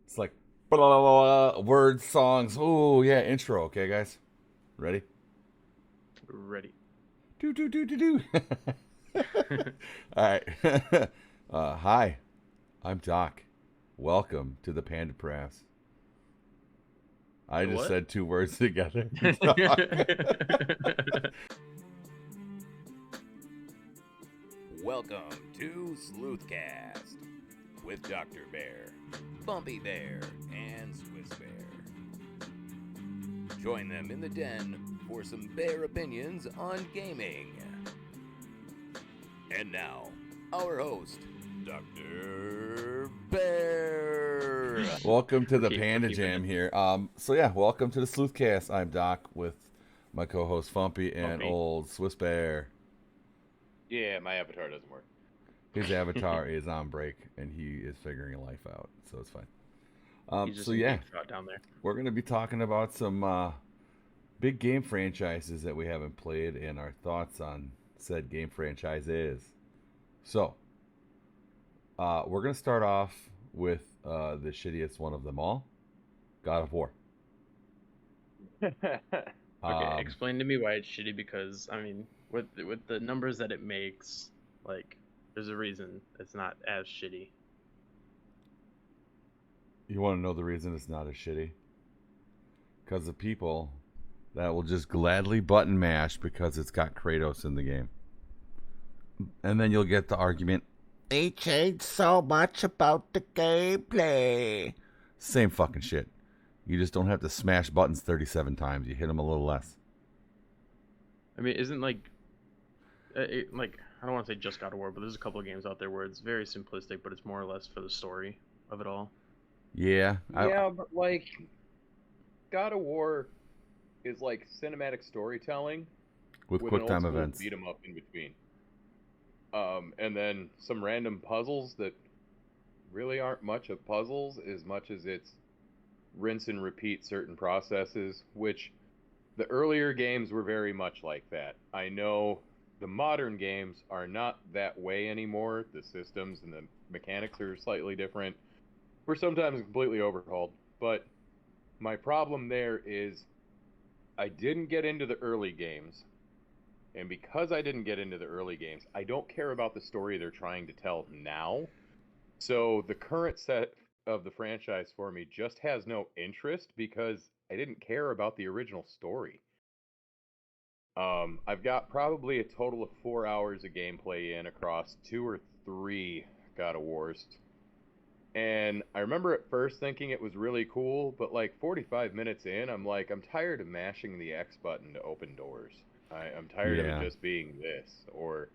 It's like blah, blah, blah, blah, words, songs. Oh yeah, intro. Okay, guys, ready? Ready. Do do do do do. All right. Hi, I'm Doc. Welcome to the Panda Press. I The just what? said two words together. Doc. Welcome to Sleuthcast with Dr. Bear, Bumpy Bear, and Swiss Bear. Join them in the den for some bear opinions on gaming. And now, our host, Dr. Bear. Welcome to the Keep Panda keeping Jam it here. Welcome to the Sleuthcast. I'm Doc with my co-host Fumpy and bumpy. old Swiss Bear. Yeah, my avatar doesn't work. His avatar is on break and he is figuring life out, so it's fine. He's just in deep thought down there. we're going to be talking about some big game franchises that we haven't played and our thoughts on said game franchises. So, we're going to start off with the shittiest one of them all, God of War. Okay, explain to me why it's shitty, because I mean, with the numbers that it makes, like, there's a reason it's not as shitty. You want to know the reason it's not as shitty? Because the people that will just gladly button mash because it's got Kratos in the game. And then you'll get the argument, they changed so much about the gameplay. Same fucking shit. You just don't have to smash buttons 37 times. You hit them a little less. I mean, isn't like I don't want to say just God of War, but there's a couple of games out there where it's very simplistic, but it's more or less for the story of it all. Yeah. Yeah, but like God of War is like cinematic storytelling with an quick old time school events. beat 'em up in between. And then some random puzzles that really aren't much of puzzles as much as it's rinse and repeat certain processes, which the earlier games were very much like that. I know the modern games are not that way anymore. The systems and the mechanics are slightly different. We're sometimes completely overhauled. But my problem there is I didn't get into the early games. And because I didn't get into the early games, I don't care about the story they're trying to tell now. So the current set of the franchise for me just has no interest because I didn't care about the original story. I've got probably a total of 4 hours of gameplay in across 2 or 3 God of Wars. And I remember at first thinking it was really cool, but like 45 minutes in, I'm like, I'm tired of mashing the X button to open doors. I'm tired of it just being this. Or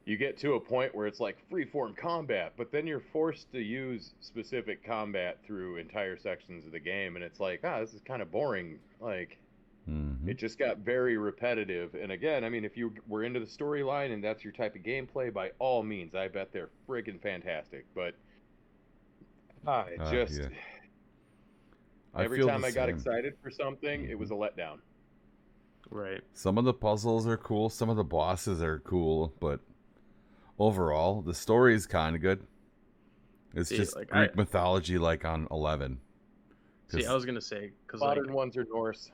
you get to a point where it's like freeform combat, but then you're forced to use specific combat through entire sections of the game, and it's like, this is kind of boring. Like, it just got very repetitive. And again, I mean, if you were into the storyline and that's your type of gameplay, by all means, I bet they're friggin' fantastic. But every time I got excited for something, it was a letdown. Right. Some of the puzzles are cool, some of the bosses are cool, but overall, the story is kind of good. It's just like Greek mythology, like on 11. See, I was gonna say, because modern ones are Norse.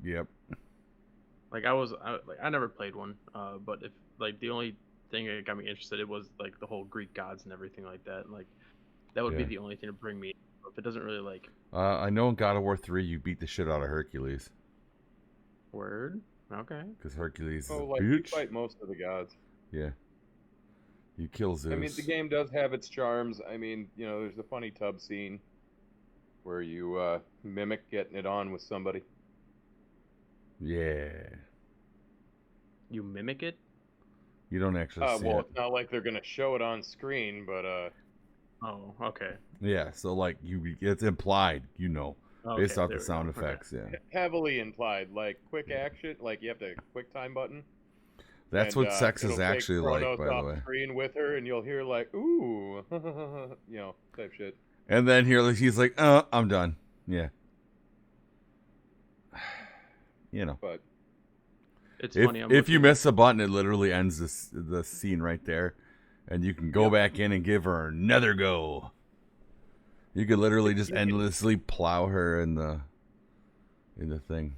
Yep. Like I never played one, but if like the only thing that got me interested in was like the whole Greek gods and everything like that. Like that would be the only thing to bring me. If it doesn't really like. I know in God of War 3 you beat the shit out of Hercules. Word. Okay. Because Hercules is a like bitch. you fight most of the gods. Yeah. You kill Zeus. I mean, the game does have its charms. I mean, you know, there's a funny tub scene where you mimic getting it on with somebody. Yeah. You mimic it? You don't actually see well, it. It's not like they're going to show it on screen, but... Oh, okay. Yeah, so like it's implied, you know, based off the sound effects, yeah. Heavily implied, like quick action, like you have the quick time button. That's what sex is actually like, by the way. Screen with her, and you'll hear like, ooh, you know, type shit. And then he's like, I'm done. Yeah. You know. But it's funny. If you miss a button, it literally ends the scene right there, and you can go back in and give her another go. You could literally just endlessly plow her in the thing.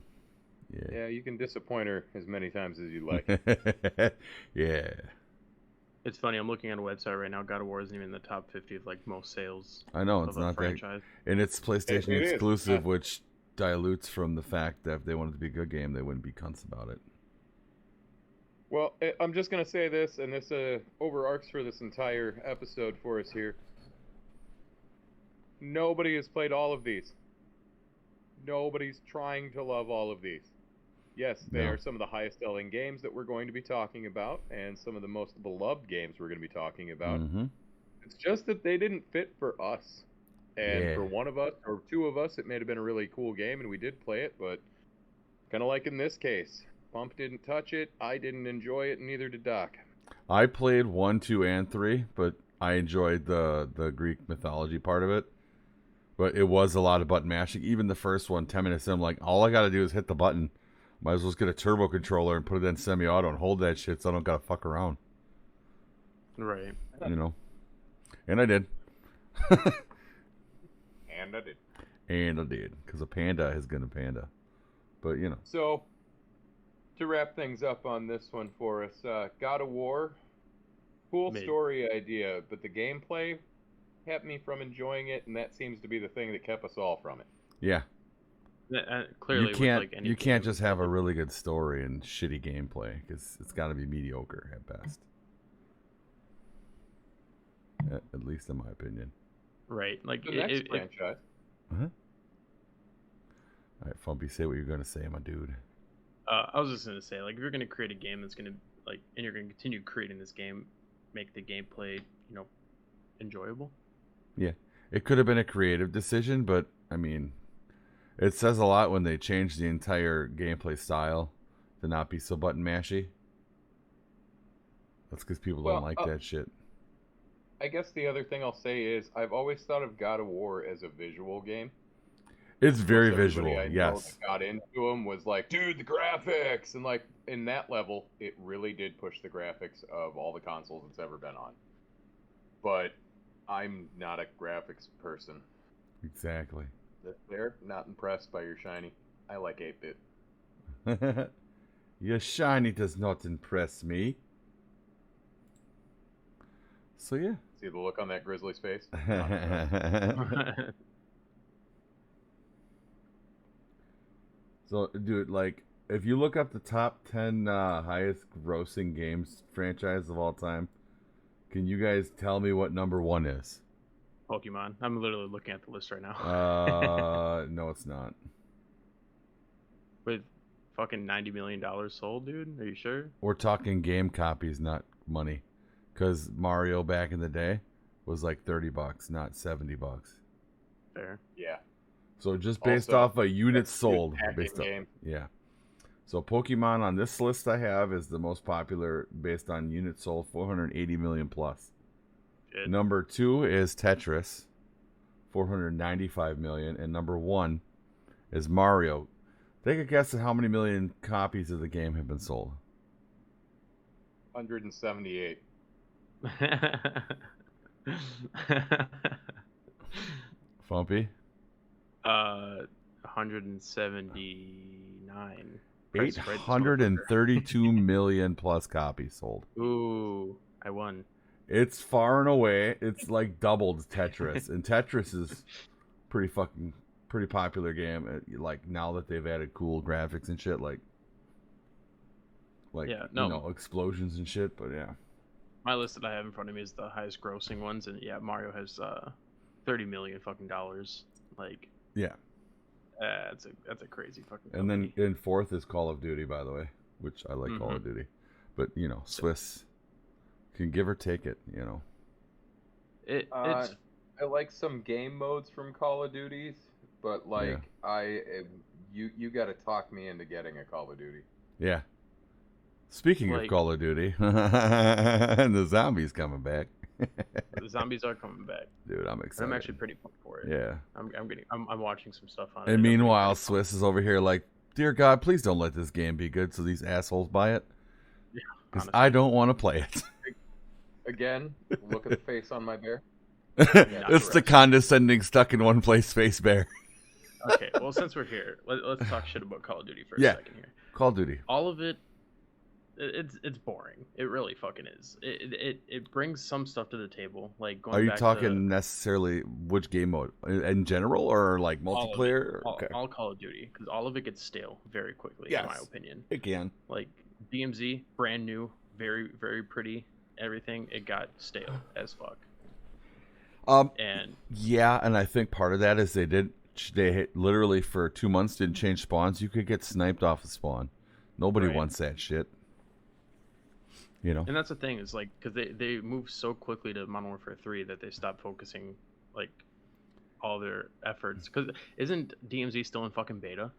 Yeah, you can disappoint her as many times as you like. Yeah. It's funny. I'm looking at a website right now. God of War isn't even in the top 50 of like most sales I know, of it's a not franchise. that. And it's PlayStation It is, exclusive, yeah. which dilutes from the fact that if they wanted to be a good game, they wouldn't be cunts about it. Well, I'm just going to say this, and this overarches for this entire episode for us here. Nobody has played all of these. Nobody's trying to love all of these. Yes, they No. are some of the highest selling games that we're going to be talking about, and some of the most beloved games we're going to be talking about. Mm-hmm. It's just that they didn't fit for us. And Yeah. for one of us, or two of us, it may have been a really cool game, and we did play it, but kind of like in this case, Bump didn't touch it, I didn't enjoy it, and neither did Doc. I played 1, 2, and 3, but I enjoyed the Greek mythology part of it. But it was a lot of button mashing. Even the first one, 10 minutes in, I'm like, all I got to do is hit the button. Might as well just get a turbo controller and put it in semi-auto and hold that shit so I don't got to fuck around. Right. You know? And I did. And I did. And I did. Because a panda is going to panda. But, you know. So, to wrap things up on this one for us, God of War, cool Maybe. story idea, but the gameplay kept me from enjoying it, and that seems to be the thing that kept us all from it. Yeah. Clearly, You can't, with, like, any you can't game, just have a really good story and shitty gameplay. Because it's got to be mediocre at best. At least in my opinion. right. Like The next franchise. Uh-huh. All right, Fumpy, say what you're going to say, my dude. I was just gonna say, like, if you're gonna create a game that's gonna like, and you're gonna continue creating this game, make the gameplay, enjoyable. Yeah, it could have been a creative decision, but I mean, it says a lot when they change the entire gameplay style to not be so button mashy. That's because people don't like that shit. I guess the other thing I'll say is I've always thought of God of War as a visual game. It's very Everybody visual, I know yes. that got into them was like, dude, the graphics, and like in that level, it really did push the graphics of all the consoles it's ever been on. But I'm not a graphics person. Exactly. They're not impressed by your shiny. I like 8-bit. Your shiny does not impress me. So yeah. See the look on that Grizzly's face? So, dude, like, if you look up the top 10 highest grossing games franchise of all time, can you guys tell me what number 1 is? Pokemon. I'm literally looking at the list right now. No, it's not. With fucking $90 million sold, dude. Are you sure? We're talking game copies, not money. Because Mario back in the day was like $30, not $70. Fair. Yeah. So just based Also, off of units sold. pack-in Based off, game. yeah. So Pokemon on this list I have is the most popular based on units sold, 480 million plus. Shit. Number 2 is Tetris, 495 million, and number 1 is Mario. Take a guess at how many million copies of the game have been sold. 178. Fumpy? 179. 832 million plus copies sold. Ooh, I won. It's far and away. It's like doubled Tetris, and Tetris is pretty popular game. Like now that they've added cool graphics and shit, like yeah, no. explosions and shit. But yeah, My list that I have in front of me is the highest grossing ones, and yeah, Mario has $30 million fucking dollars. Like, yeah. That's a crazy fucking. And then company. in 4th is Call of Duty, by the way, which I like Call of Duty, but Swiss can give or take it. It's I like some game modes from Call of Duties, but like you got to talk me into getting a Call of Duty. Yeah. Speaking of Call of Duty, the zombies coming back. The zombies are coming back. Dude, I'm excited. I'm actually pretty pumped for it. Yeah. I'm watching some stuff on it. And meanwhile, Swiss is over here like, dear God, please don't let this game be good so these assholes buy it. Because I don't want to play it. Again, look at the face on my bear. It's the condescending, stuck in one place face bear. Okay, well, since we're here, let's talk shit about Call of Duty for a Yeah. second here. Call of Duty. All of it, it's boring. It really fucking is. It brings some stuff to the table, like going. Are you back talking to necessarily which game mode in general, or like multiplayer? all Call of Duty, because all of it gets stale very quickly, Yes, in my opinion. it can. Like DMZ, brand new, very very pretty, everything. It got stale as fuck. And yeah, and I think part of that is they literally for 2 months didn't change spawns. You could get sniped off the spawn. Nobody wants that shit. You know. And that's the thing, is like, because they moved so quickly to Modern Warfare 3 that they stopped focusing like all their efforts. Because isn't DMZ still in fucking beta?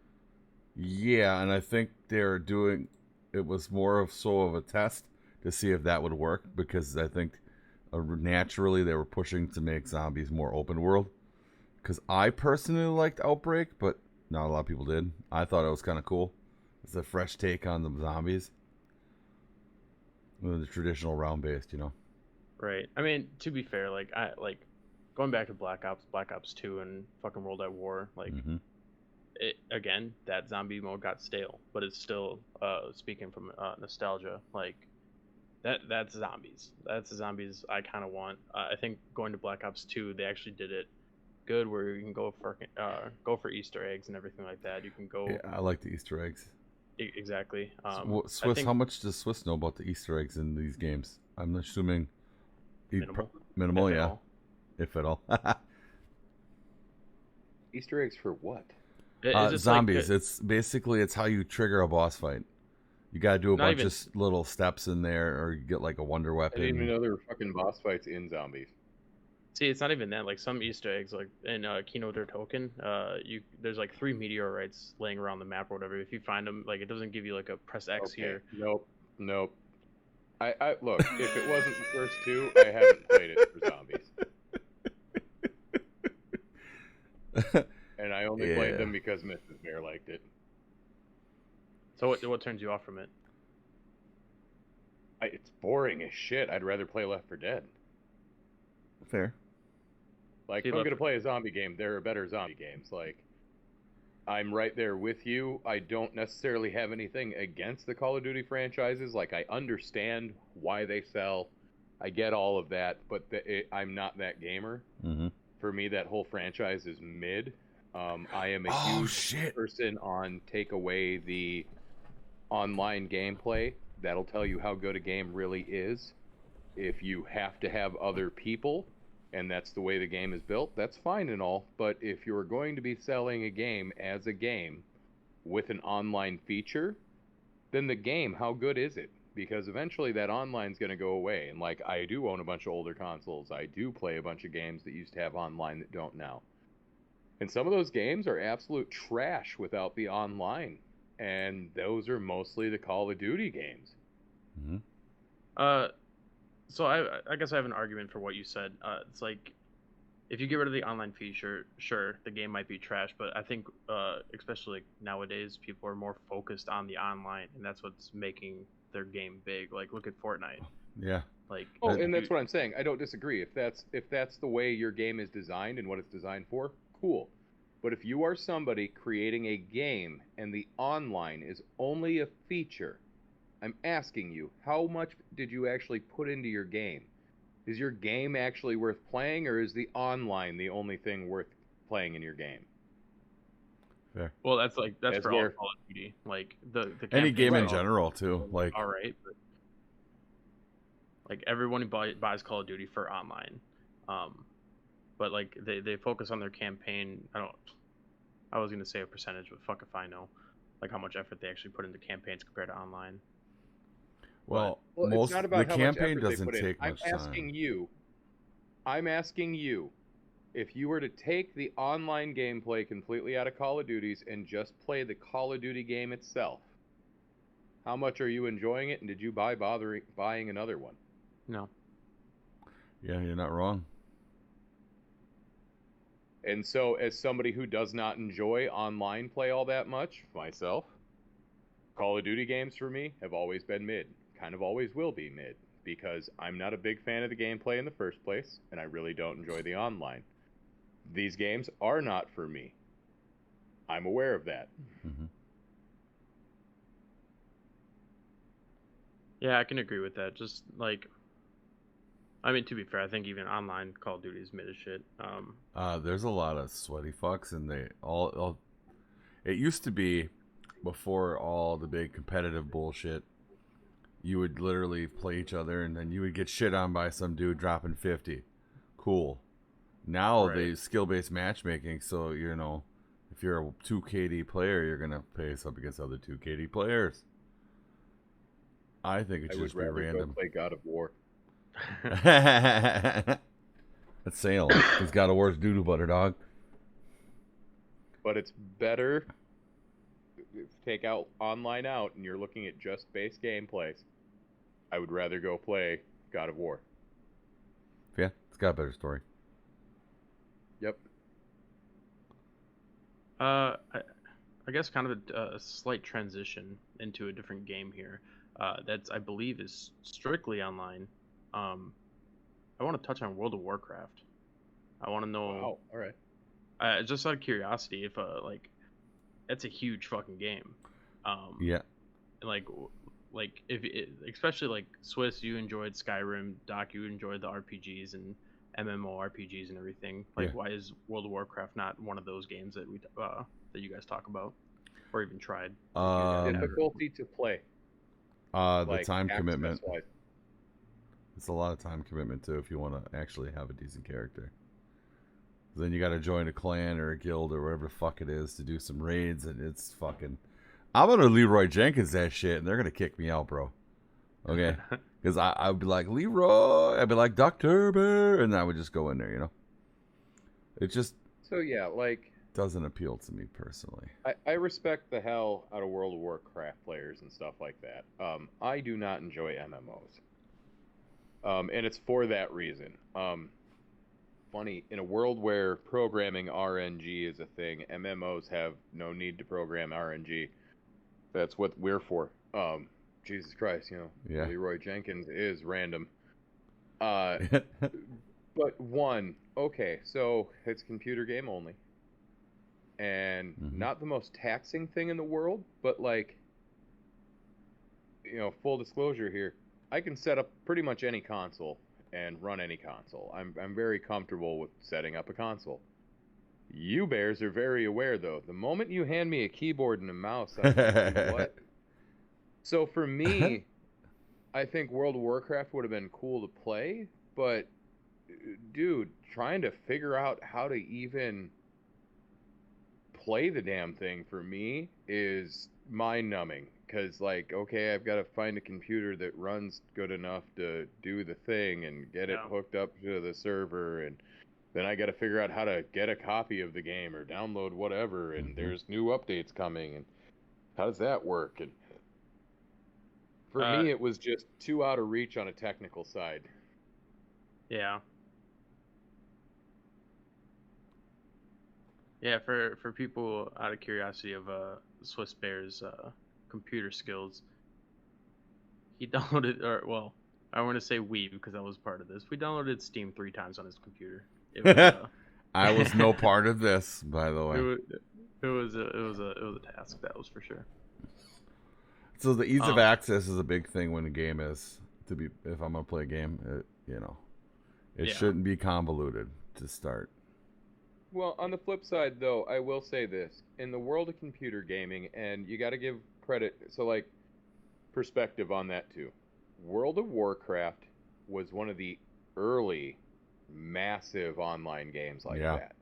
Yeah, and I think they're doing. It was more of a test to see if that would work, because I think naturally they were pushing to make zombies more open world. Because I personally liked Outbreak, but not a lot of people did. I thought it was kind of cool. It's a fresh take on the zombies. The traditional round based, you know. Right. I mean, to be fair, like going back to Black Ops 2 and fucking World at War, like it again, that zombie mode got stale, but it's still speaking from nostalgia, like that's zombies. That's the zombies I kind of want. I think going to Black Ops 2, they actually did it good, where you can go for Easter eggs and everything like that. You can go. Yeah, I like the Easter eggs. Exactly. Swiss, how much does Swiss know about the Easter eggs in these games? I'm assuming minimal, yeah, if at all. Easter eggs for what? Zombies. It's basically how you trigger a boss fight. You gotta do a bunch of little steps in there, or you get like a wonder weapon. I didn't even know there were fucking boss fights in zombies. See, it's not even that. Like some Easter eggs, like in Kino der Token, there's like 3 meteorites laying around the map or whatever. If you find them, like it doesn't give you like a press X here. Nope. I look. If it wasn't the first 2, I haven't played it for zombies. And I only played them because Mrs. Bear liked it. So what turns you off from it? It's boring as shit. I'd rather play Left 4 Dead. Fair. Like, if I'm going to play a zombie game, there are better zombie games. Like, I'm right there with you. I don't necessarily have anything against the Call of Duty franchises. Like, I understand why they sell. I get all of that, but I'm not that gamer. Mm-hmm. For me, that whole franchise is mid. I am a huge person on take away the online gameplay. That'll tell you how good a game really is. If you have to have other people, and that's the way the game is built, that's fine and all. But if you're going to be selling a game as a game with an online feature, then the game, how good is it? Because eventually that online's going to go away. And like, I do own a bunch of older consoles. I do play a bunch of games that used to have online that don't now. And some of those games are absolute trash without the online. And those are mostly the Call of Duty games. Mm-hmm. So I guess I have an argument for what you said. It's like, if you get rid of the online feature, sure, the game might be trash, but I think, especially like nowadays, people are more focused on the online, and that's what's making their game big. Like, look at Fortnite. Yeah. Like, and that's what I'm saying. I don't disagree. If that's the way your game is designed and what it's designed for, cool. But if you are somebody creating a game and the online is only a feature, I'm asking you, how much did you actually put into your game? Is your game actually worth playing, or is the online the only thing worth playing in your game? Fair. Well, that's for all Call of Duty. Like the any game in general too. Like, all right, but like everyone who buys Call of Duty for online, but like they focus on their campaign. I was gonna say a percentage, but fuck if I know, like how much effort they actually put into campaigns compared to online. Well, it's not about the how campaign much effort doesn't they put take in. much time. I'm asking you, if you were to take the online gameplay completely out of Call of Duties and just play the Call of Duty game itself, how much are you enjoying it, and did you bother buying another one? No. Yeah, you're not wrong. And so, as somebody who does not enjoy online play all that much, myself, Call of Duty games for me have always been mid. Kind of always will be mid. because I'm not a big fan of the gameplay in the first place, and I really don't enjoy the online. These games are not for me. I'm aware of that. Mm-hmm. Yeah, I can agree with that. Just like, I mean, to be fair, I think even online Call of Duty is mid as shit. There's a lot of sweaty fucks, and they all. It used to be, before all the big competitive bullshit, you would literally play each other, and then you would get shit on by some dude dropping 50. Cool. Now they skill-based matchmaking, so if you're a 2 KD player, you're gonna face up against other 2 KD players. I think it should just be random. Go play God of War. That's Salem. Because God of War's doo-doo butter, dog. But it's better if take out online out and you're looking at just base gameplays. I would rather go play God of War. Yeah, it's got a better story. Yep. I guess kind of a slight transition into a different game here. That's, I believe, is strictly online. I want to touch on World of Warcraft. I want to know. Wow. All right. Just out of curiosity, if that's a huge fucking game. Yeah. Like if especially like Swiss, you enjoyed Skyrim. Doc, you enjoyed the RPGs and MMORPGs and everything. Like, why is World of Warcraft not one of those games that that you guys talk about or even tried? Difficulty to play. The time commitment. Wise. It's a lot of time commitment too if you want to actually have a decent character. Then you got to join a clan or a guild or whatever the fuck it is to do some raids, and it's fucking. I'm gonna Leroy Jenkins that shit, and they're gonna kick me out, bro. Okay, because I would be like Leroy, I'd be like Dr. Bear, and I would just go in there, It just doesn't appeal to me personally. I respect the hell out of World of Warcraft players and stuff like that. I do not enjoy MMOs. And it's for that reason. Funny, in a world where programming RNG is a thing, MMOs have no need to program RNG. That's what we're for. Jesus Christ, Leroy Jenkins is random. But okay, so it's computer game only. And not the most taxing thing in the world, but full disclosure here, I can set up pretty much any console and run any console. I'm very comfortable with setting up a console. You bears are very aware, though. The moment you hand me a keyboard and a mouse, I'm like, what? So for me, I think World of Warcraft would have been cool to play, but, dude, trying to figure out how to even play the damn thing for me is mind-numbing. Because, okay, I've got to find a computer that runs good enough to do the thing and get it hooked up to the server, and then I got to figure out how to get a copy of the game or download whatever, and there's new updates coming, and how does that work? And for me, it was just too out of reach on a technical side. Yeah. Yeah, for people out of curiosity of Swiss Bear's computer skills, he downloaded, I want to say we because I was part of this. We downloaded Steam 3 times on his computer. It was, I was no part of this, by the way. It was a task, that was for sure. So the ease of access is a big thing when a game is if I'm gonna play a game, it shouldn't be convoluted to start. Well, on the flip side, though, I will say this. In the world of computer gaming, and you got to give credit, perspective on that, too. World of Warcraft was one of the early massive online games like that.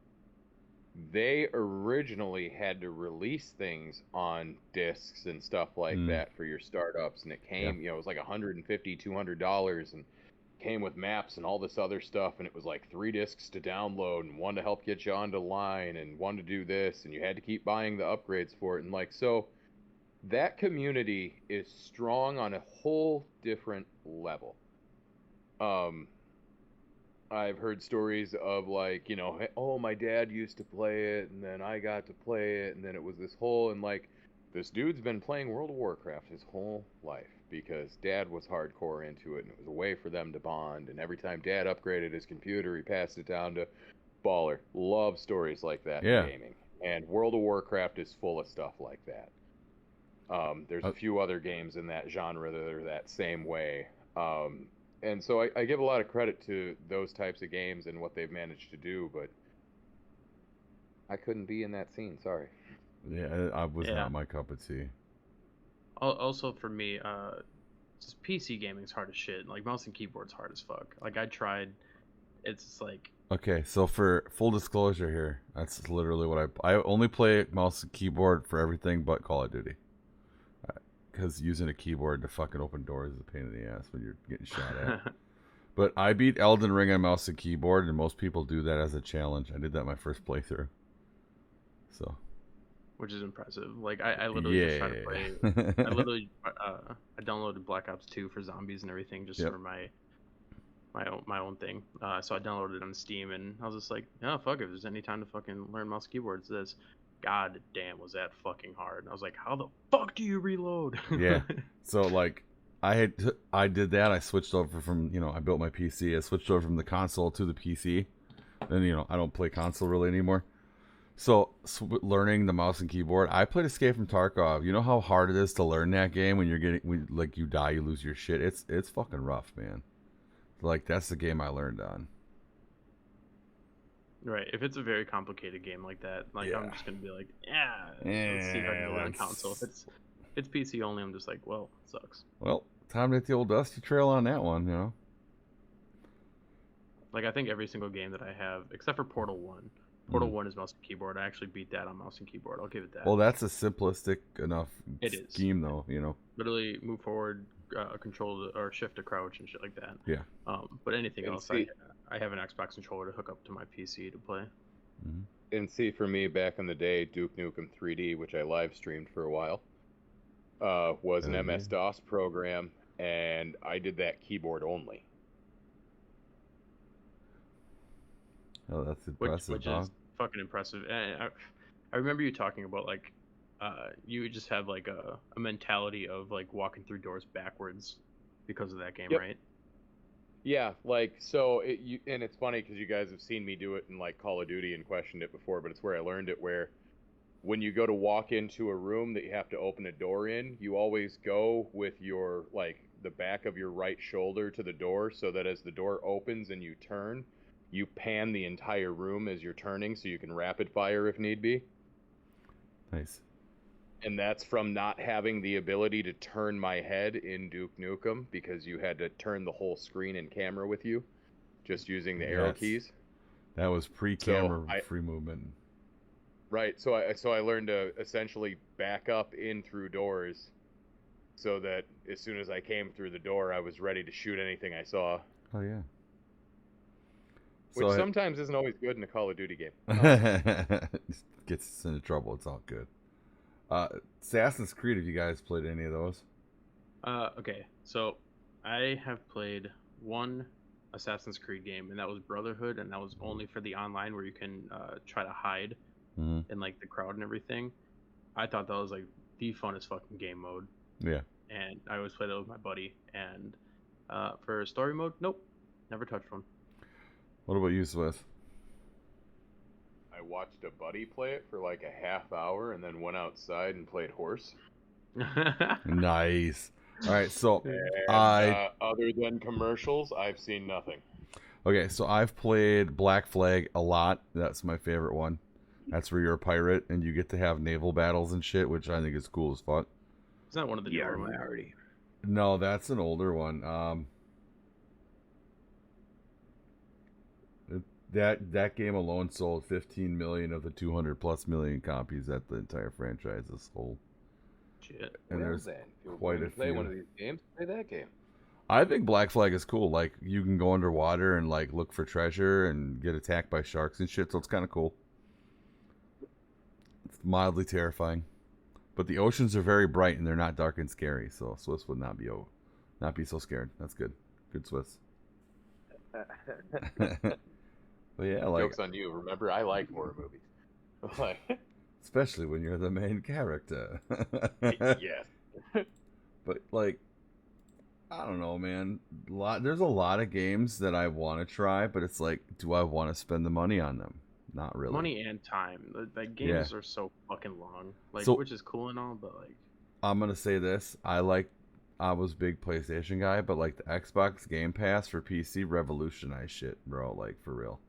They originally had to release things on discs and stuff like that for your startups, and it came, it was like $150, $200, and came with maps and all this other stuff, and it was like 3 discs to download and 1 to help get you onto line and 1 to do this, and you had to keep buying the upgrades for it, and so that community is strong on a whole different level. I've heard stories of oh, my dad used to play it, and then I got to play it, and then it was this whole, and this dude's been playing World of Warcraft his whole life because Dad was hardcore into it, and it was a way for them to bond. And every time Dad upgraded his computer, he passed it down to Baller. Love stories like that in gaming. And World of Warcraft is full of stuff like that. There's a few other games in that genre that are that same way. And so I give a lot of credit to those types of games and what they've managed to do, but I couldn't be in that scene, sorry. Yeah, I was not my cup of tea. Also for me, just PC gaming's hard as shit. Like mouse and keyboard's hard as fuck. Like I tried, it's just like. Okay, so for full disclosure here, that's literally what I only play mouse and keyboard for everything but Call of Duty. Because using a keyboard to fucking open doors is a pain in the ass when you're getting shot at. But I beat Elden Ring on mouse and keyboard, and most people do that as a challenge. I did that my first playthrough. So. Which is impressive. Like I literally just tried to play. I literally I downloaded Black Ops 2 for zombies and everything just for my own thing. So I downloaded it on Steam, and I was just like, oh fuck, if there's any time to fucking learn mouse and keyboard, it's this. God damn, was that fucking hard. I was like, how the fuck do you reload? Yeah. So like I did that. I switched over from, I built my PC. I switched over from the console to the PC. And I don't play console really anymore. So learning the mouse and keyboard, I played Escape from Tarkov. You know how hard it is to learn that game when you die, you lose your shit. It's fucking rough, man. Like that's the game I learned on. Right. If it's a very complicated game like that, I'm just gonna be like, let's see if I can do it on console. If it's PC only, I'm just like, well, it sucks. Well, time to hit the old dusty trail on that one, Like I think every single game that I have, except for Portal 1. Portal 1 is mouse and keyboard. I actually beat that on mouse and keyboard. I'll give it that. Well, that's a simplistic enough scheme, though, Literally move forward, control or shift to crouch and shit like that. Yeah. But anything else, I have an Xbox controller to hook up to my PC to play. Mm-hmm. And see, for me, back in the day, Duke Nukem 3D, which I live streamed for a while, was an MS-DOS program, and I did that keyboard only. Oh, that's impressive, which is fucking impressive. And I remember you talking about like you just have like a mentality of like walking through doors backwards because of that game, right? Yeah, like and it's funny because you guys have seen me do it in like Call of Duty and questioned it before, but it's where I learned it. Where when you go to walk into a room that you have to open a door in, you always go with your like the back of your right shoulder to the door, so that as the door opens and you turn, you pan the entire room as you're turning so you can rapid fire if need be. Nice. And that's from not having the ability to turn my head in Duke Nukem because you had to turn the whole screen and camera with you, just using the arrow keys. That was pre-camera free movement. Right. So I learned to essentially back up in through doors so that as soon as I came through the door, I was ready to shoot anything I saw. Oh, yeah. Which sometimes isn't always good in a Call of Duty game. Gets us into trouble. It's all good. Assassin's Creed, have you guys played any of those? Okay. So I have played one Assassin's Creed game, and that was Brotherhood, and that was only for the online where you can try to hide in like the crowd and everything. I thought that was like the funnest fucking game mode. Yeah. And I always played it with my buddy. And for story mode, nope. Never touched one. What about you, Sleuth? I watched a buddy play it for like a half hour and then went outside and played horse. Nice. All right, so other than commercials, I've seen nothing. Okay, so I've played Black Flag a lot. That's my favorite one. That's where you're a pirate and you get to have naval battles and shit, which I think is cool as fuck. It's not one of the newer ones. No, that's an older one. That game alone sold 15 million of the 200 plus million copies that the entire franchise has sold. Shit. And there's quite a few. Play one of these games. Play that game. I think Black Flag is cool. Like you can go underwater and like look for treasure and get attacked by sharks and shit. So it's kind of cool. It's mildly terrifying, but the oceans are very bright and they're not dark and scary. So Swiss would not be so scared. That's good. Good Swiss. But yeah, like joke's on you. Remember, I like horror movies. especially when you're the main character. Yes. But like, I don't know, man. There's a lot of games that I want to try, but it's like, do I want to spend the money on them? Not really. Money and time. Like games are so fucking long. Like, So- which is cool and all, but like, I'm gonna say this. I was a big PlayStation guy, but like the Xbox Game Pass for PC revolutionized shit, bro. Like for real.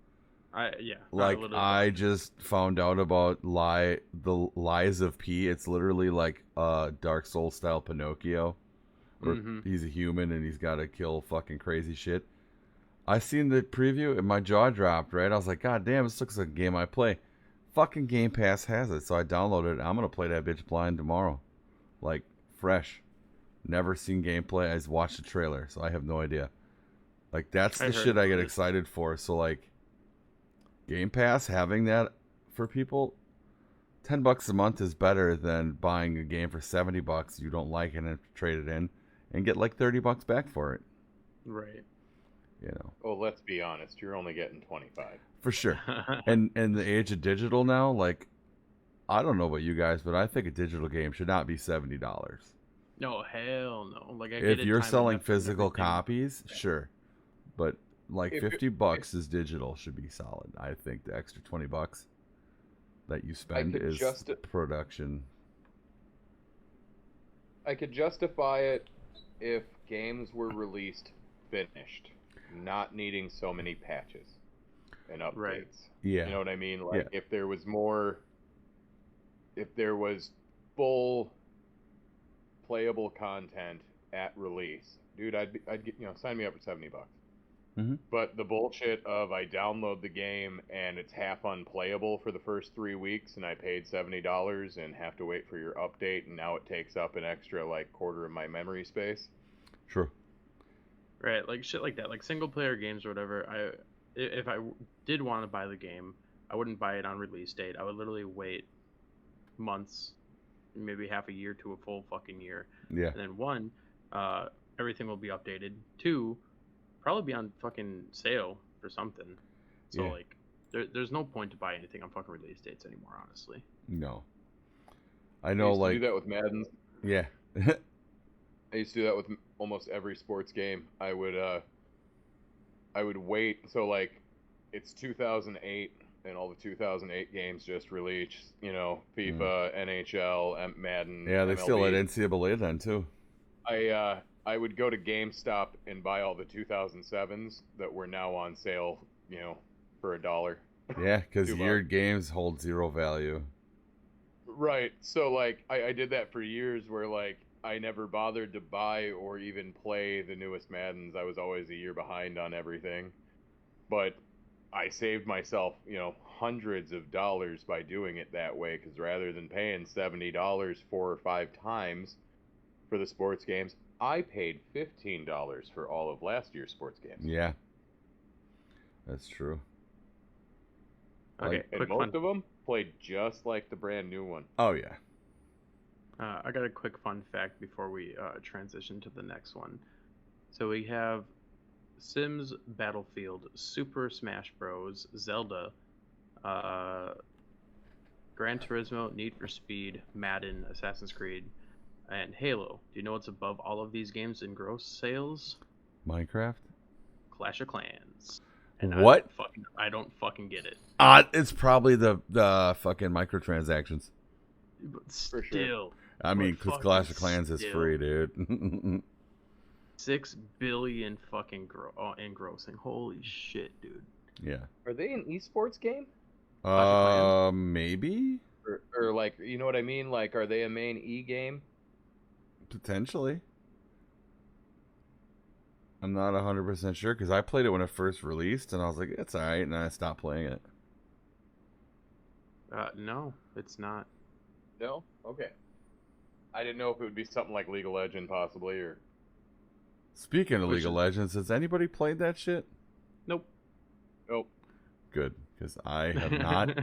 Like I just found out about the Lies of P. It's literally like Dark Souls style Pinocchio, where he's a human and he's got to kill fucking crazy shit. I seen the preview and my jaw dropped. Right, I was like, God damn, this looks like a game I play. Fucking Game Pass has it, so I downloaded it. I'm gonna play that bitch blind tomorrow, like fresh. Never seen gameplay. I just watched the trailer, so I have no idea. Like that's the shit I get excited for. So like. Game Pass, having that for people, $10 a month is better than buying a game for $70 you don't like and then trade it in and get like $30 back for it. Right. You know. Well, let's be honest. You're only getting 25. For sure. And in the age of digital now, like, I don't know about you guys, but I think a digital game should not be $70. No, hell no. Like if you're selling physical copies, sure, but like $50 is digital should be solid. I think the extra $20 that you spend is production. I could justify it if games were released finished, not needing so many patches and updates. Right. Yeah. You know what I mean? Like if there was full playable content at release, dude, I'd get, sign me up for $70. Mm-hmm. But the bullshit of I download the game and it's half unplayable for the first 3 weeks and I paid $70 and have to wait for your update and now it takes up an extra like quarter of my memory space. Sure. Right, like shit like that, like single player games or whatever. If I did want to buy the game, I wouldn't buy it on release date. I would literally wait months, maybe half a year to a full fucking year. Yeah. And then one, everything will be updated. Two, probably be on fucking sale for something. So like, there's no point to buy anything on fucking release dates anymore, honestly. No. I know, I used to do that with Madden. Yeah. I used to do that with almost every sports game. I would wait. So like, it's 2008 and all the 2008 games just released. FIFA, NHL, Madden. Yeah, they MLB. still had NCAA then too. I would go to GameStop and buy all the 2007s that were now on sale, for $1. Yeah, because your games hold zero value. Right. So, like, I did that for years where, like, I never bothered to buy or even play the newest Maddens. I was always a year behind on everything. But I saved myself, hundreds of dollars by doing it that way, because rather than paying $70 4 or 5 times for the sports games, I paid $15 for all of last year's sports games. Yeah, that's true. Okay, and most of them played just like the brand new one. Oh yeah. I got a quick fun fact before we transition to the next one. So we have Sims, Battlefield, Super Smash Bros, Zelda, Gran Turismo, Need for Speed, Madden, Assassin's Creed, and Halo. Do you know what's above all of these games in gross sales? Minecraft? Clash of Clans. And what? I don't fucking get it. It's probably the fucking microtransactions. But still. Sure. I mean, because Clash of Clans is free, dude. 6 billion fucking engrossing. Holy shit, dude. Yeah. Are they an esports game? Maybe. Or like, you know what I mean? Like, are they a main e-game? Potentially. I'm not 100% sure because I played it when it first released and I was like, it's alright, and I stopped playing it. No, it's not. No? Okay. I didn't know if it would be something like League of Legends possibly, or... Speaking of League of Legends, has anybody played that shit? Nope. Good, because I have not,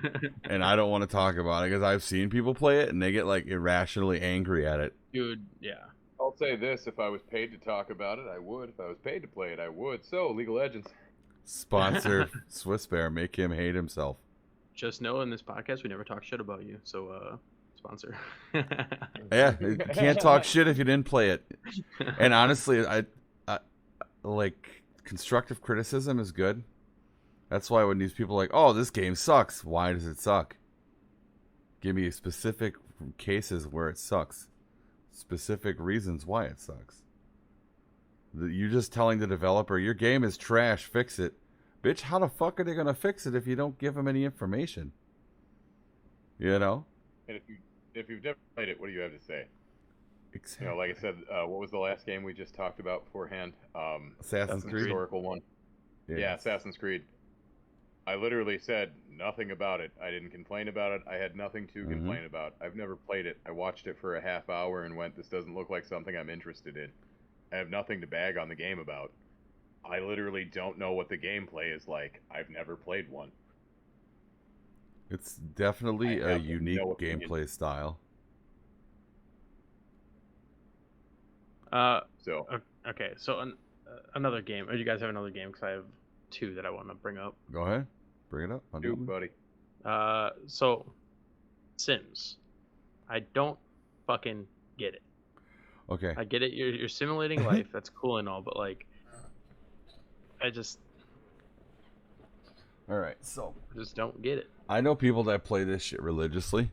and I don't want to talk about it because I've seen people play it and they get like irrationally angry at it. Dude, yeah. I'll say this, if I was paid to talk about it, I would. If I was paid to play it, I would. So, League of Legends. Sponsor SXZBear, make him hate himself. just know in this podcast we never talk shit about you. So, sponsor. Yeah, you can't talk shit if you didn't play it. And honestly, I like constructive criticism is good. That's why when these people are like, "Oh, this game sucks," why does it suck? Give me specific cases where it sucks, specific reasons why it sucks. You're just telling the developer your game is trash, fix it. Bitch, how the fuck are they gonna fix it if you don't give them any information? You know? And if you've never played it, what do you have to say? Exactly. You know, like I said, what was the last game we just talked about beforehand? Assassin's Creed. Historical one. Yeah, Assassin's Creed. I literally said nothing about it. I didn't complain about it. I had nothing to complain about. I've never played it. I watched it for a half hour and went, this doesn't look like something I'm interested in. I have nothing to bag on the game about. I literally don't know what the gameplay is like. I've never played one. It's definitely a unique gameplay style. Okay, so another game. Or you guys have another game? Because I have two that I want to bring up. Go ahead. Bring it up. Do, buddy. So, Sims. I don't fucking get it. Okay. I get it. You're simulating life. That's cool and all, but like, I just. All right. So. I just don't get it. I know people that play this shit religiously.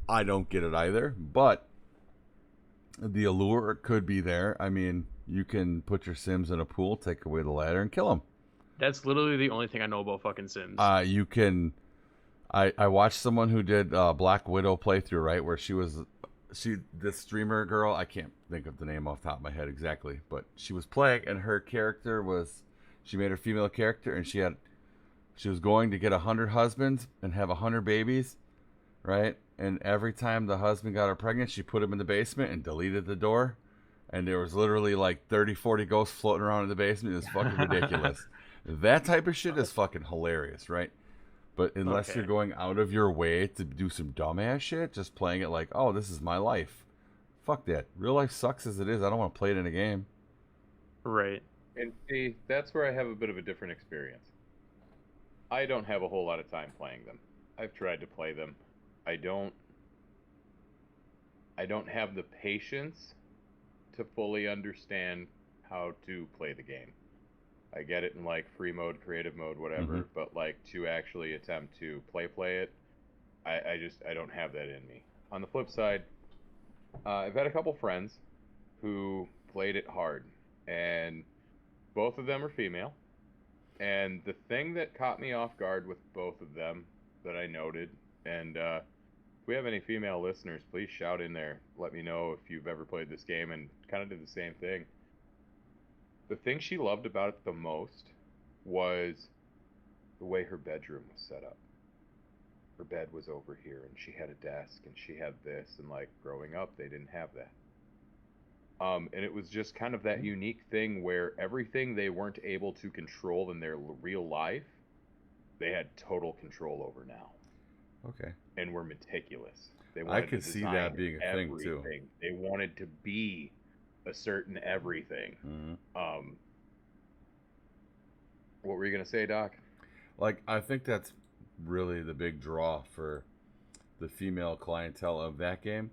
I don't get it either, but the allure could be there. I mean, you can put your Sims in a pool, take away the ladder, and kill them. That's literally the only thing I know about fucking Sims. You can. I watched someone who did Black Widow playthrough, right, where this streamer girl, I can't think of the name off the top of my head exactly, but she was playing, and her character was, she made her female character, and she was going to get 100 husbands and have 100 babies, right? And every time the husband got her pregnant, she put him in the basement and deleted the door. And there was literally like 30, 40 ghosts floating around in the basement. It was fucking ridiculous. That type of shit is fucking hilarious, right? But unless you're going out of your way to do some dumbass shit, just playing it like, oh, this is my life. Fuck that. Real life sucks as it is. I don't want to play it in a game. Right. And see, that's where I have a bit of a different experience. I don't have a whole lot of time playing them. I've tried to play them. I don't have the patience to fully understand how to play the game. I get it in like free mode, creative mode, whatever, but like to actually attempt to play it, I don't have that in me. On the flip side, I've had a couple friends who played it hard, and both of them are female. And the thing that caught me off guard with both of them that I noted, and if we have any female listeners, please shout in there. Let me know if you've ever played this game and kind of did the same thing. The thing she loved about it the most was the way her bedroom was set up. Her bed was over here, and she had a desk, and she had this, and like growing up, they didn't have that. And it was just kind of that unique thing where everything they weren't able to control in their real life, they had total control over now. Okay. And were meticulous. They wanted I could see that being a thing too. They wanted to be a certain everything. What were you gonna say, Doc? Like, I think that's really the big draw for the female clientele of that game,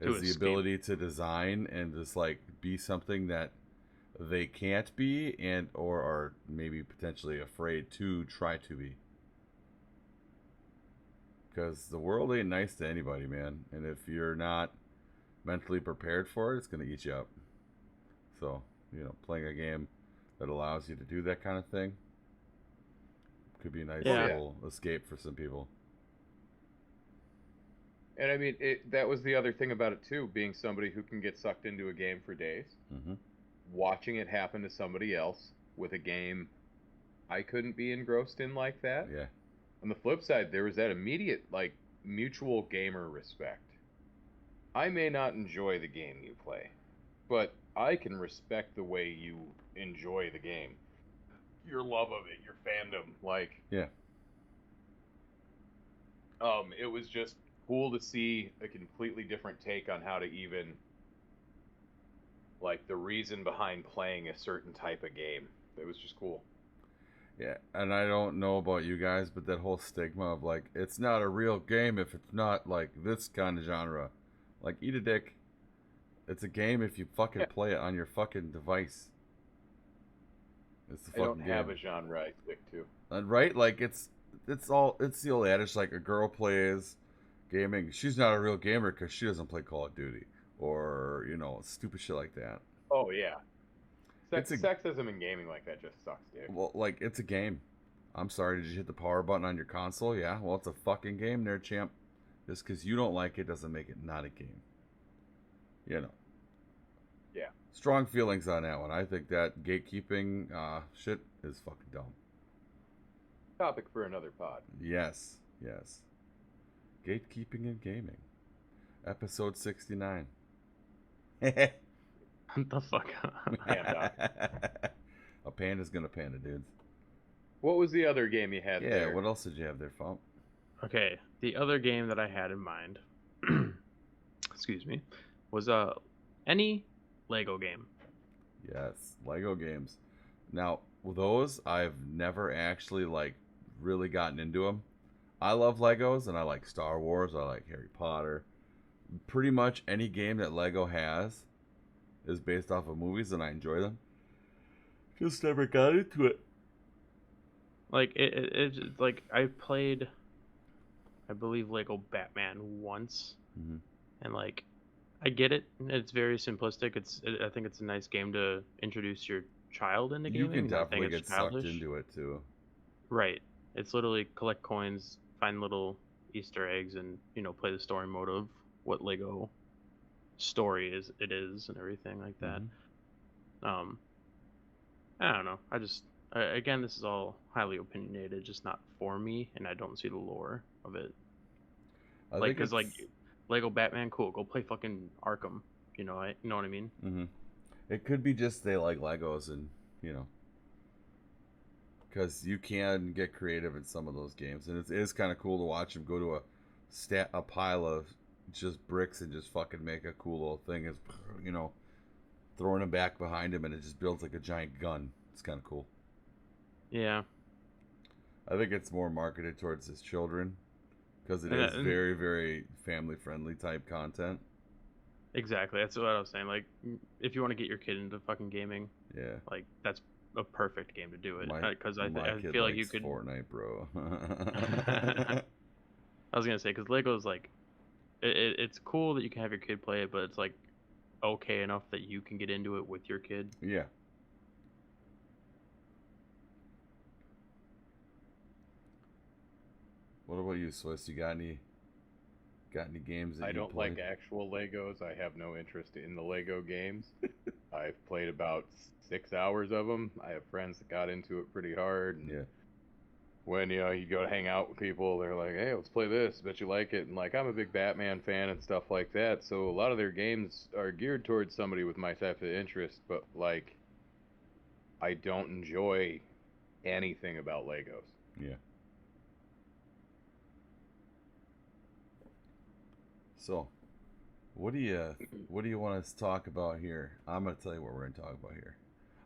is the ability to design and just like be something that they can't be, and or are maybe potentially afraid to try to be. Because the world ain't nice to anybody, man. And if you're not mentally prepared for it, it's going to eat you up. So, you know, playing a game that allows you to do that kind of thing could be a nice little escape for some people. And I mean, that was the other thing about it too, being somebody who can get sucked into a game for days. Watching it happen to somebody else with a game I couldn't be engrossed in like that. Yeah. On the flip side, there was that immediate, like, mutual gamer respect. I may not enjoy the game you play, but I can respect the way you enjoy the game. Your love of it, your fandom, like... Yeah. It was just cool to see a completely different take on how to even... like, the reason behind playing a certain type of game. It was just cool. Yeah, and I don't know about you guys, but that whole stigma of like, it's not a real game if it's not like this kind of genre. Like, eat a dick. It's a game if you fucking Yeah. play it on your fucking device. It's the I don't fucking have game. a genre I stick to. Right? Like, it's the old adage, like, a girl plays gaming. She's not a real gamer because she doesn't play Call of Duty. Or, stupid shit like that. Oh yeah, It's a, sexism in gaming like that just sucks, dick. well, like, it's a game. I'm sorry, did you hit the power button on your console? Yeah, well, it's a fucking game there, champ. Just because you don't like it doesn't make it not a game. You know. Yeah. Strong feelings on that one. I think that gatekeeping shit is fucking dumb. Topic for another pod. Yes. Gatekeeping in gaming. Episode 69. What the fuck? A panda's gonna panda, dudes. What was the other game you had Yeah, there? what else did you have there, Fump? Okay, the other game that I had in mind, excuse me, was any Lego game. Yes, Lego games. Now, those I've never actually like really gotten into them. I love Legos and I like Star Wars. I like Harry Potter. Pretty much any game that Lego has is based off of movies and I enjoy them. Just never got into it. Like it's like I played, I believe Lego Batman once, Mm-hmm. and like I get it. It's very simplistic. I think it's a nice game to introduce your child into You gaming. can I think definitely it's get sucked childish. into it too. Right. It's literally collect coins, find little Easter eggs, and play the story mode of what Lego story it is, and everything like that. Mhm. I don't know. Again, this is all highly opinionated, just not for me, and I don't see the lore of it. I Like, think cause like it's. Lego Batman, cool. Go play fucking Arkham. You know what I mean? Mm-hmm. It could be just they like Legos and because you can get creative in some of those games, and it is kind of cool to watch them go to a pile of just bricks and just fucking make a cool little thing. Is throwing them back behind him, and it just builds like a giant gun. It's kind of cool. Yeah. I think it's more marketed towards his children because it And, is and very, very family friendly type content. exactly. That's what I was saying. Like, if you want to get your kid into fucking gaming, Yeah. like that's a perfect game to do it. My Because I kid feel like you likes could. Fortnite, bro. I was gonna say because Lego's like, it's cool that you can have your kid play it, but it's like okay enough that you can get into it with your kid. Yeah. What about you, Swiss? You got any games that I you don't played? like actual Legos. I have no interest in the Lego games. I've played about 6 hours of them. I have friends that got into it pretty hard. And Yeah. when you go to hang out with people, they're like, "Hey, let's play this. Bet you like it." And like, I'm a big Batman fan and stuff like that. So a lot of their games are geared towards somebody with my type of interest. But like, I don't enjoy anything about Legos. Yeah. So, what do you want us to talk about here? I'm gonna tell you what we're gonna talk about here.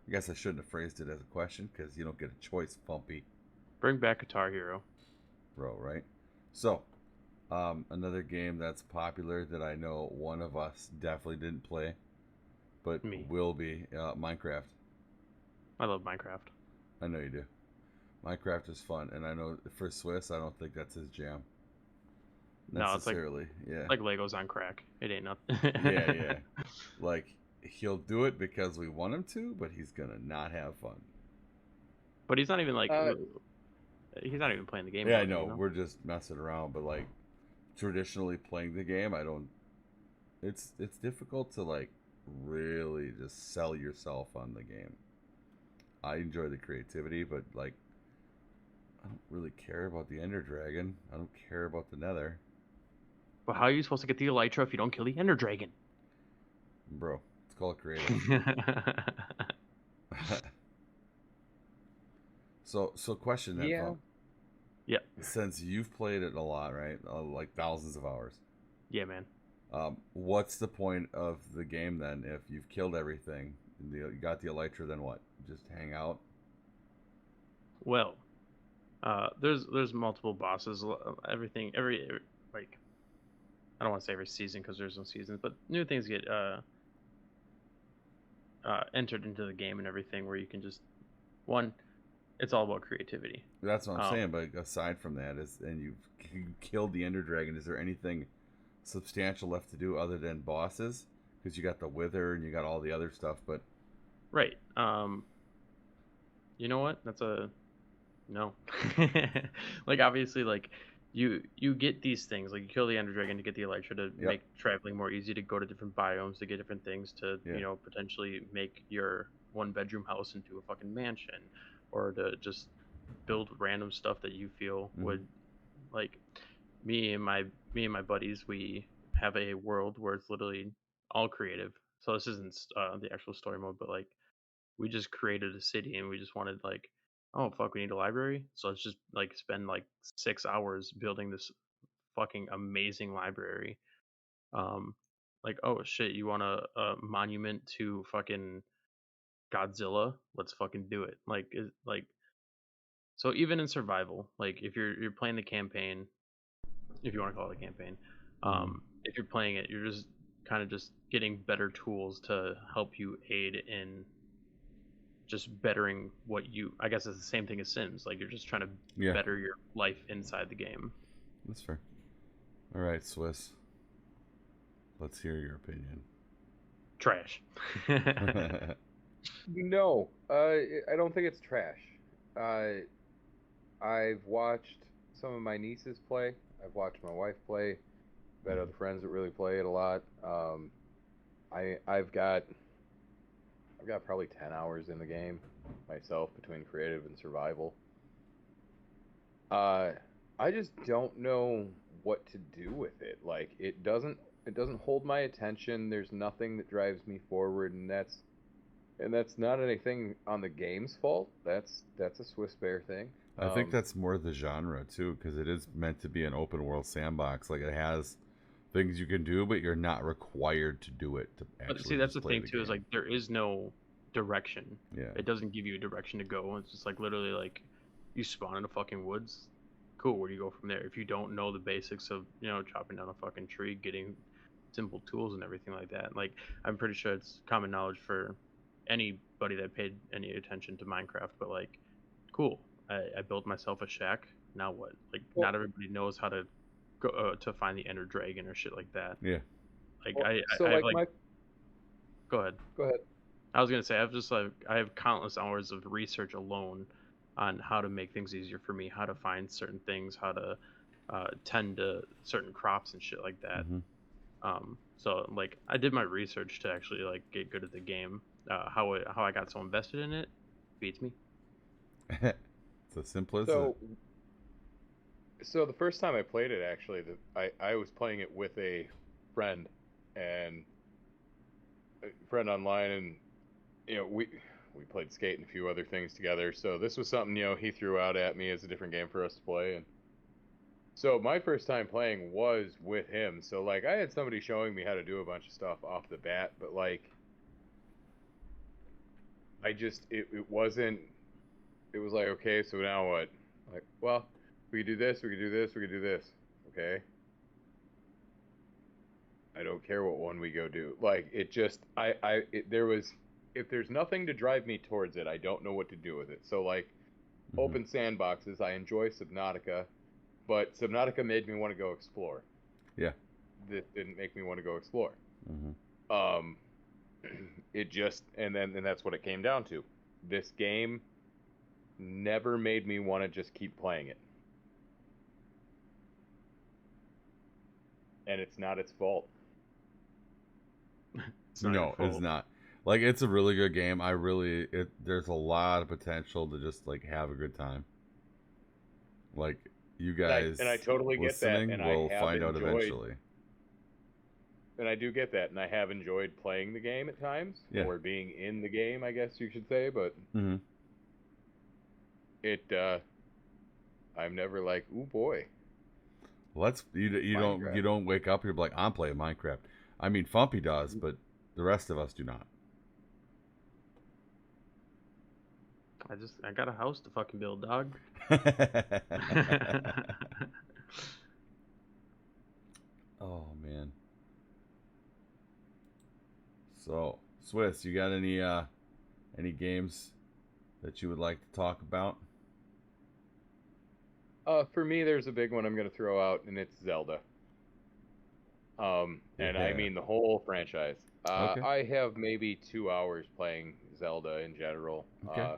I guess I shouldn't have phrased it as a question because you don't get a choice, Bumpy, Bring back Guitar Hero. bro. Right? So, another game that's popular that I know one of us definitely didn't play, but Me. will be Minecraft. I love Minecraft. I know you do. Minecraft is fun, and I know for Swiss, I don't think that's his jam. No, it's like Necessarily, yeah. like Legos on crack. It ain't nothing. Yeah. Like, he'll do it because we want him to, but he's gonna not have fun. But he's not even like he's not even playing the game. Yeah, I mode, know. We're just messing around, but like traditionally playing the game, I don't. It's difficult to like really just sell yourself on the game. I enjoy the creativity, but like I don't really care about the Ender Dragon. I don't care about the Nether, But how are you supposed to get the Elytra if you don't kill the Ender Dragon? bro. It's called creative. So question then, Yeah. Fum. Yeah. Since you've played it a lot, right? Like thousands of hours. Yeah, man. What's the point of the game then if you've killed everything? You got the Elytra, then what? Just hang out? Well, there's multiple bosses. Every like I don't want to say every season because there's no seasons, but new things get entered into the game and everything where you can just one. It's all about creativity. That's what I'm Um, saying. But aside from that, you killed the Ender Dragon. Is there anything substantial left to do other than bosses? Because you got the Wither and you got all the other stuff. But right. You know what? That's a no. Like obviously, like you get these things. Like you kill the Ender Dragon to get the Elytra to yep, make traveling more easy, to go to different biomes, to get different things, to yeah, potentially make your 1 bedroom house into a fucking mansion, or to just build random stuff that you feel mm-hmm. would like me and my buddies. We have a world where it's literally all creative. So this isn't the actual story mode, but like we just created a city and we just wanted like, oh fuck, we need a library, so let's just like spend like 6 hours building this fucking amazing library. um like, oh shit, you want a monument to fucking Godzilla, let's fucking do it. Like so even in survival, like if you're playing the campaign, if you want to call it a campaign, Mm-hmm. if you're playing it, you're just kind of just getting better tools to help you aid in just bettering what you, I guess it's the same thing as Sims. Like you're just trying to Yeah, better your life inside the game. that's fair. All right, Swiss. Let's hear your opinion. Trash. No, I don't think it's trash. Uh, I've watched some of my nieces play. I've watched my wife play. I've had other friends that really play it a lot. I've got probably 10 hours in the game myself between creative and survival. Uh, I just don't know what to do with it. Like it doesn't hold my attention. There's nothing that drives me forward, and that's not anything on the game's fault. That's a Swiss Bear thing. I think that's more the genre too, because it is meant to be an open world sandbox. Like it has things you can do, but you're not required to do it to But see, actually that's just the play thing the too, is game. like there is no direction. Yeah. It doesn't give you a direction to go. It's just like literally like you spawn in the fucking woods. Cool, where do you go from there? If you don't know the basics of, chopping down a fucking tree, getting simple tools and everything like that. Like I'm pretty sure it's common knowledge for anybody that paid any attention to Minecraft, but like cool. I built myself a shack. Now what? Like Well, not everybody knows how to go to find the Ender Dragon or shit like that. Yeah. Like well, I, so I have like like my go ahead. go ahead. I was gonna say I've just like I have countless hours of research alone on how to make things easier for me, how to find certain things, how to tend to certain crops and shit like that. Mm-hmm. So like I did my research to actually like get good at the game. How I got so invested in it beats me. It's as simple as it. So so the first time I played it, actually, I was playing it with a friend and a friend online, and we played Skate and a few other things together. So this was something he threw out at me as a different game for us to play, and so my first time playing was with him. So like I had somebody showing me how to do a bunch of stuff off the bat, but like it wasn't. It was like, okay, so now what? Like, well, we could do this, we could do this, we could do this. Okay. I don't care what one we go do. Like it just there was, if there's nothing to drive me towards it, I don't know what to do with it. So like Mm-hmm. open sandboxes, I enjoy Subnautica, but Subnautica made me want to go explore. Yeah. This didn't make me want to go explore. Mm-hmm. Um it just, and that's what it came down to. This game never made me want to just keep playing it. And it's not its fault. It's not your No, it's fault. not. Like it's a really good game. There's a lot of potential to just like have a good time. Like you guys And I totally get that, listening and I will have find out enjoyed, eventually. and I do get that, and I have enjoyed playing the game at times, Yeah. or being in the game, I guess you should say, but Mm-hmm. it I'm never like, ooh boy. You Minecraft. don't wake up, you're like, I'm playing Minecraft. I mean Fumpy does, but the rest of us do not. I got a house to fucking build, dog. Oh man. So, Swiss, you got any games that you would like to talk about? For me, there's a big one I'm gonna throw out, and it's Zelda. And I Yeah. mean the whole franchise. Okay. I have maybe 2 hours playing Zelda in general. Okay.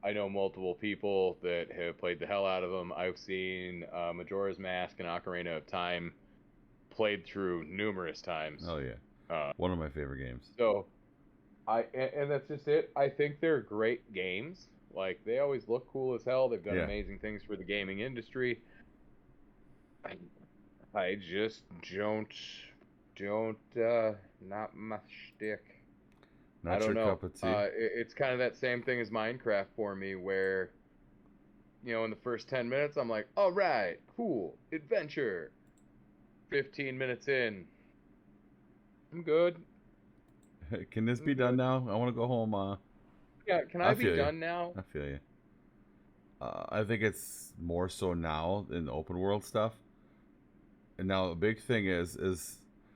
I know multiple people that have played the hell out of them. I've seen Majora's Mask and Ocarina of Time played through numerous times. Oh yeah. Uh, One of my favorite games. so and that's just it. I think they're great games. Like they always look cool as hell. They've done Yeah. amazing things for the gaming industry. I just don't not my shtick. Not I don't your know. cup of tea. It's kind of that same thing as Minecraft for me, where in the first 10 minutes I'm like, all right, cool, adventure. 15 minutes in, I'm good. Can this be done now? I want to go home. Yeah, can I be feel you. done now? I feel you. I think it's more so now in the open world stuff. And now a big thing is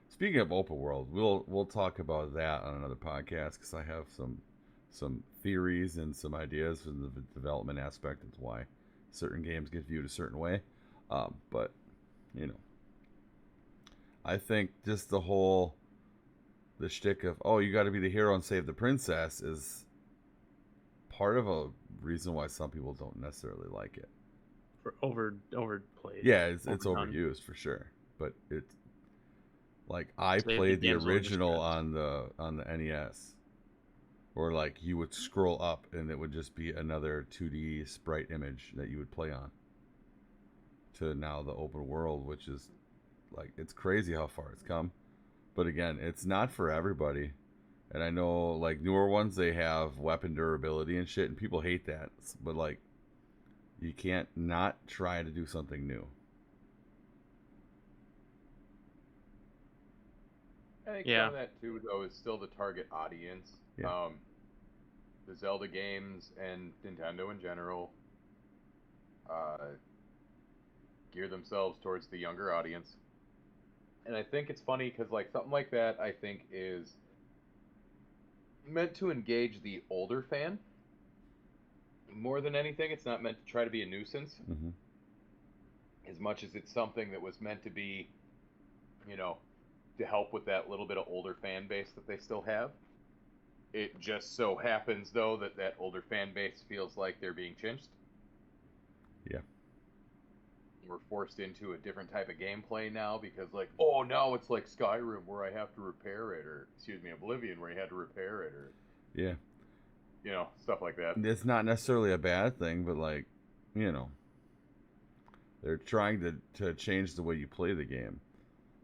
speaking of open world, we'll talk about that on another podcast because I have some theories and some ideas from the development aspect as why certain games get viewed a certain way. But I think just the shtick of you got to be the hero and save the princess is part of a reason why some people don't necessarily like it. For overplayed. Yeah, it's overused for sure. But it's like I played the original on the NES, where like you would scroll up and it would just be another 2D sprite image that you would play on. To now the open world, which is like it's crazy how far it's come. But again, it's not for everybody. And I know like newer ones they have weapon durability and shit, and people hate that. But like you can't not try to do something new. I think some of that too, though, is still the target audience. Yeah. The Zelda games and Nintendo in general gear themselves towards the younger audience. And I think it's funny because like something like that, I think is meant to engage the older fan. More than anything, it's not meant to try to be a nuisance. Mm-hmm. As much as it's something that was meant to be, to help with that little bit of older fan base that they still have. It just so happens, though, that older fan base feels like they're being chinched. Yeah. We're forced into a different type of gameplay now because, like, oh, now it's like Skyrim where I have to repair it, or, Oblivion where you had to repair it, or... Yeah. Stuff like that. It's not necessarily a bad thing, but, like, they're trying to change the way you play the game.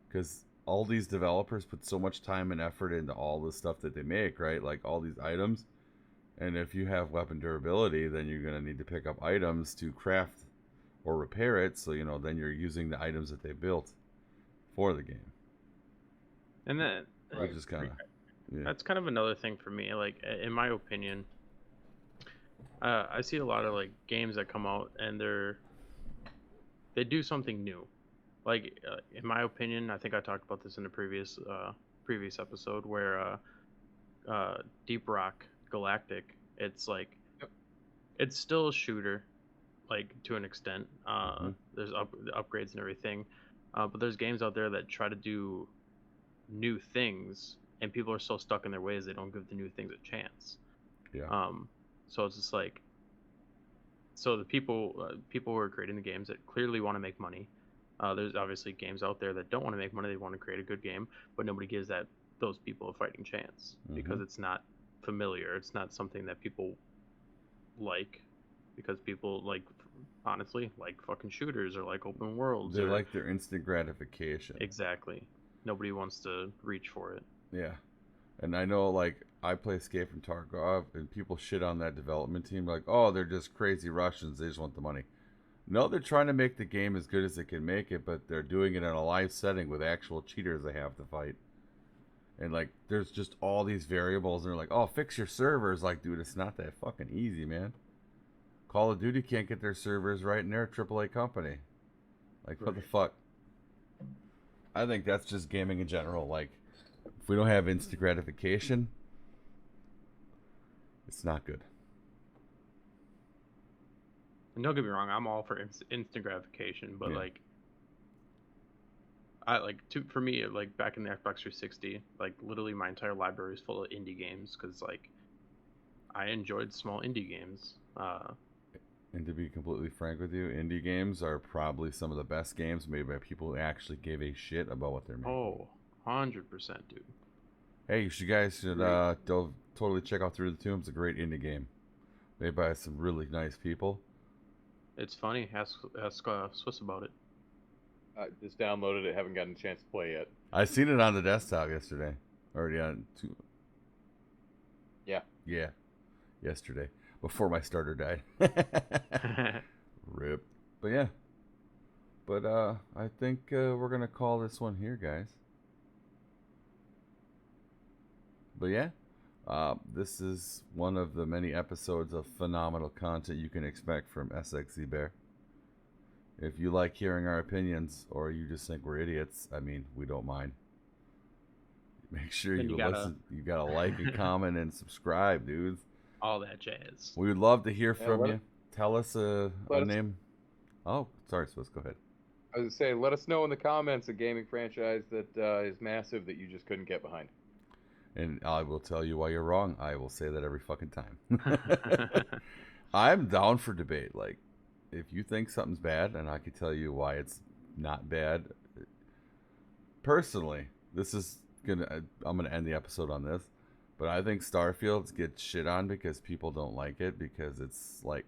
Because all these developers put so much time and effort into all the stuff that they make, right? Like, all these items. And if you have weapon durability, then you're going to need to pick up items to craft or repair it. So, then you're using the items that they built for the game. And then... Which is kind of... Yeah. That's kind of another thing for me. Like, in my opinion, I see a lot of like games that come out and they do something new. Like, in my opinion, I think I talked about this in a previous episode where Deep Rock Galactic. It's like it's still a shooter, like to an extent. There's upgrades and everything, but there's games out there that try to do new things. And people are so stuck in their ways they don't give the new things a chance. Yeah. So it's just like, so the people who are creating the games that clearly want to make money. There's obviously games out there that don't want to make money. They want to create a good game, but nobody gives those people a fighting chance because it's not familiar. It's not something that people like, because people like, honestly, like fucking shooters or like open worlds. They like their instant gratification. Exactly. Nobody wants to reach for it. Yeah. And I know, like, I play Escape from Tarkov, and people shit on that development team, like, oh, they're just crazy Russians, they just want the money. No, they're trying to make the game as good as they can make it, but they're doing it in a live setting with actual cheaters they have to fight. And like, there's just all these variables, and they're like, "Oh, fix your servers." Like, dude, it's not that fucking easy, man. Call of Duty can't get their servers right, and they're a AAA company. Like, what the fuck? I think that's just gaming in general. Like, if we don't have instant gratification, it's not good. And don't get me wrong, I'm all for instant gratification, but Yeah. like, for me, like back in the Xbox 360, like literally my entire library is full of indie games because like I enjoyed small indie games. And to be completely frank with you, indie games are probably some of the best games made by people who actually give a shit about what they're making. Oh, 100%, dude. Hey, you guys should totally check out Through the Tomb. It's a great indie game made by some really nice people. It's funny. Ask Swiss about it. I just downloaded it. Haven't gotten a chance to play yet. I seen it on the desktop yesterday. Already on two. Yeah, yesterday before my starter died. Rip. But yeah. But I think we're gonna call this one here, guys. But yeah, this is one of the many episodes of phenomenal content you can expect from SXZBear. If you like hearing our opinions, or you just think we're idiots, I mean, we don't mind. Make sure you listen. You gotta like and comment and subscribe, dudes. All that jazz. We would love to hear from you. Tell us a name. Oh, sorry, Swiss. Go ahead. I was gonna say, let us know in the comments a gaming franchise that is massive that you just couldn't get behind. And I will tell you why you're wrong. I will say that every fucking time. I'm down for debate. Like, if you think something's bad, and I can tell you why it's not bad. Personally, I'm gonna end the episode on this, but I think Starfield gets shit on because people don't like it because it's like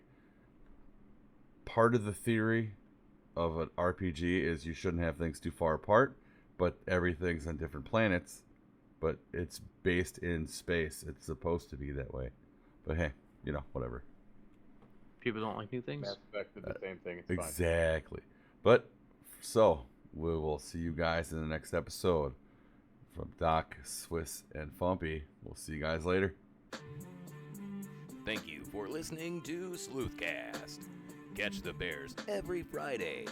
part of the theory of an RPG is you shouldn't have things too far apart, but everything's on different planets, but it's based in space. It's supposed to be that way, but hey, whatever. People don't like new things. Mass Effect did the same thing. It's exactly. But so we will see you guys in the next episode. From Doc, Swiss, and Fumpy. We'll see you guys later. Thank you for listening to Sleuthcast. Catch the Bears every Friday.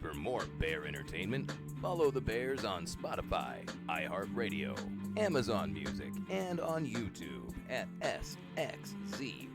For more bear entertainment, follow the Bears on Spotify, iHeartRadio, Amazon Music, and on YouTube at SXZBear.